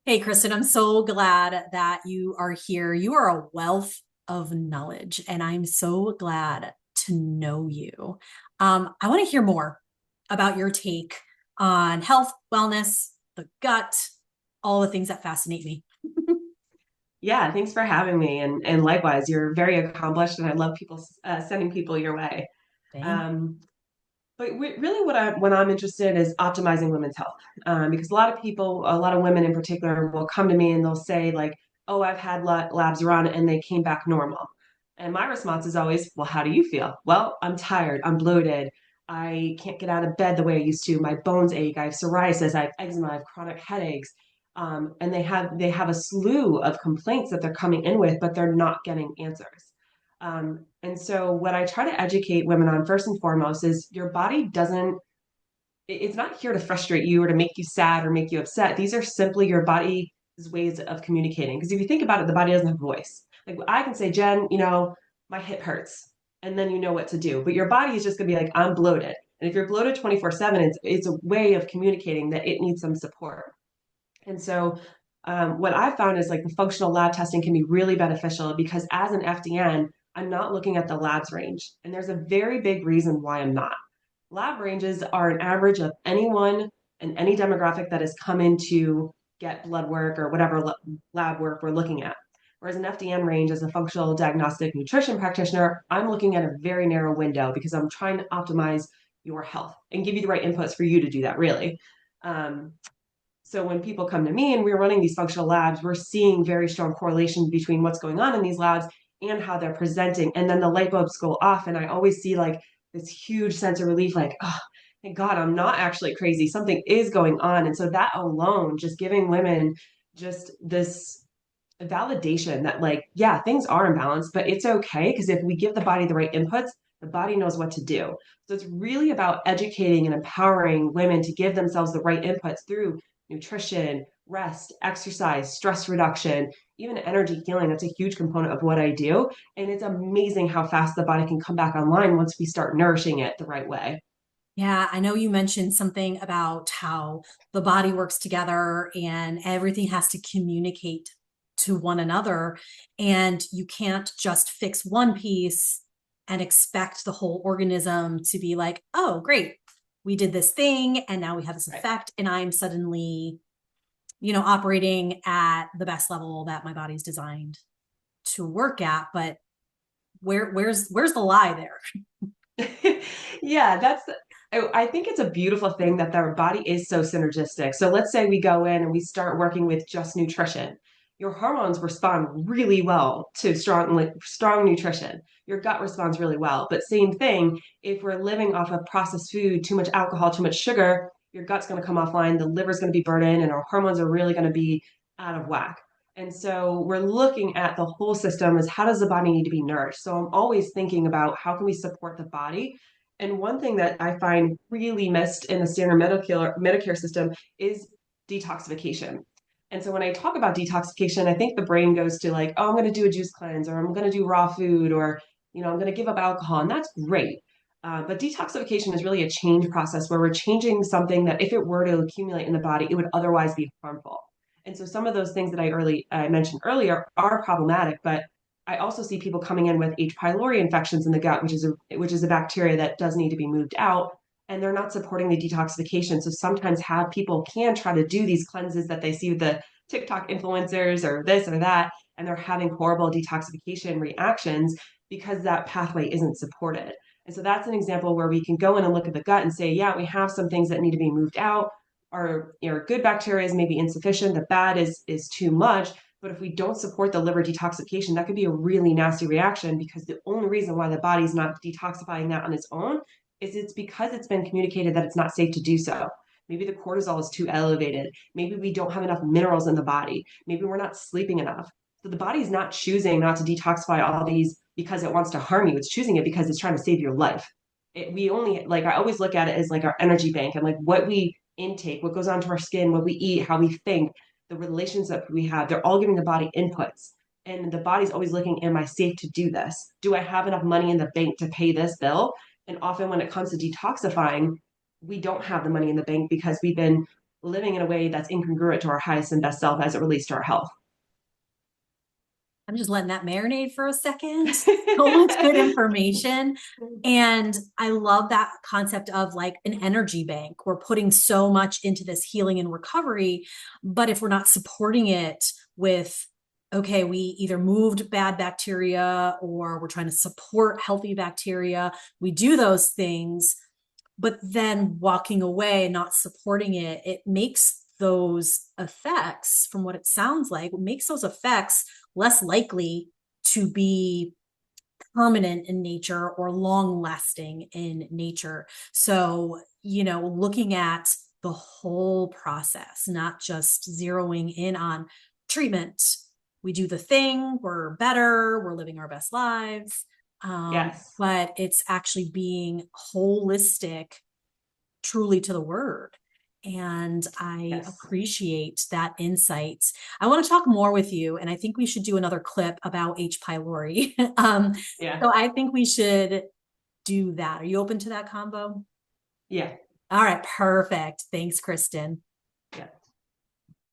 Hey, Kristin, I'm so glad that you are here. You are a wealth of knowledge, and I'm so glad to know you. I want to hear more about your take on health, wellness, the gut, all the things that fascinate me. Yeah, thanks for having me. And likewise, you're very accomplished, and I love people sending people your way. Thank Um, but really, what I'm interested in is optimizing women's health, because a lot of people, a lot of women in particular, will come to me and they'll say like, "Oh, I've had labs run and they came back normal," and my response is always, "Well, how do you feel?" "Well, I'm tired, I'm bloated, I can't get out of bed the way I used to, my bones ache, I have psoriasis, I have eczema, I have chronic headaches." And they have a slew of complaints that they're coming in with, but they're not getting answers. And so, what I try to educate women on first and foremost is your body doesn't, it's not here to frustrate you or to make you sad or make you upset. These are simply your body's ways of communicating. Because if you think about it, the body doesn't have a voice. Like I can say, Jen, my hip hurts, and then you know what to do. But your body is just going to be like, I'm bloated. And if you're bloated 24/7, it's a way of communicating that it needs some support. And so, what I've found is like the functional lab testing can be really beneficial because as an FDN, I'm not looking at the labs range. And there's a very big reason why I'm not. Lab ranges are an average of anyone and any demographic that has come in to get blood work or whatever lab work we're looking at. Whereas an FDN range as a functional diagnostic nutrition practitioner, I'm looking at a very narrow window because I'm trying to optimize your health and give you the right inputs for you to do that, really. Um, so when people come to me and we're running these functional labs, we're seeing very strong correlation between what's going on in these labs and how they're presenting. And then the light bulbs go off, and I always see like this huge sense of relief, like, oh, thank God, I'm not actually crazy. Something is going on. And so that alone, just giving women just this validation that, like, yeah, things are imbalanced, but it's okay because if we give the body the right inputs, the body knows what to do. So it's really about educating and empowering women to give themselves the right inputs through nutrition, rest, exercise, stress reduction, even energy healing. That's a huge component of what I do. And it's amazing how fast the body can come back online once we start nourishing it the right way. Yeah, I know you mentioned something about how the body works together and everything has to communicate to one another. And you can't just fix one piece and expect the whole organism to be like, oh, great, we did this thing and now we have this Right. effect. And I'm suddenly, operating at the best level that my body's designed to work at. But where's the lie there? Yeah, I think it's a beautiful thing that our body is so synergistic. So let's say we go in and we start working with just nutrition. Your hormones respond really well to strong nutrition. Your gut responds really well. But same thing, if we're living off of processed food, too much alcohol, too much sugar, your gut's going to come offline, the liver's going to be burdened, and our hormones are really going to be out of whack. And so we're looking at the whole system as how does the body need to be nourished? So I'm always thinking about how can we support the body. And one thing that I find really missed in the standard Medicare system is detoxification. And so when I talk about detoxification, I think the brain goes to like, oh, I'm going to do a juice cleanse, or I'm going to do raw food, or I'm going to give up alcohol, and that's great. But detoxification is really a change process where we're changing something that, if it were to accumulate in the body, it would otherwise be harmful. And so some of those things that I mentioned earlier are problematic, but I also see people coming in with H. pylori infections in the gut, which is a bacteria that does need to be moved out, and they're not supporting the detoxification. So sometimes have people can try to do these cleanses that they see with the TikTok influencers or this or that, and they're having horrible detoxification reactions because that pathway isn't supported. And so that's an example where we can go in and look at the gut and say, yeah, we have some things that need to be moved out. Our good bacteria is maybe insufficient. The bad is too much. But if we don't support the liver detoxification, that could be a really nasty reaction because the only reason why the body's not detoxifying that on its own is it's because it's been communicated that it's not safe to do so. Maybe the cortisol is too elevated. Maybe we don't have enough minerals in the body. Maybe we're not sleeping enough. So the body's not choosing not to detoxify all these because it wants to harm you. It's choosing it because it's trying to save your life. We only, like, I always look at it as like our energy bank and like what we intake, what goes onto our skin, what we eat, how we think, the relationships we have, they're all giving the body inputs. And the body's always looking, am I safe to do this? Do I have enough money in the bank to pay this bill? And often when it comes to detoxifying, we don't have the money in the bank because we've been living in a way that's incongruent to our highest and best self as it relates to our health. I'm just letting that marinate for a second. So much good information. And I love that concept of like an energy bank. We're putting so much into this healing and recovery, but if we're not supporting it with, okay, we either moved bad bacteria or we're trying to support healthy bacteria, we do those things, but then walking away and not supporting it, it makes those effects, from what it sounds like, it makes those effects less likely to be permanent in nature or long lasting in nature. So, looking at the whole process, not just zeroing in on treatment. We do the thing, we're better, we're living our best lives. Yes. But it's actually being holistic truly to the word. And I Yes. appreciate that insight. I want to talk more with you, and I think we should do another clip about H. pylori. Yeah. So I think we should do that. Are you open to that combo? Yeah. All right, perfect. Thanks, Kristin.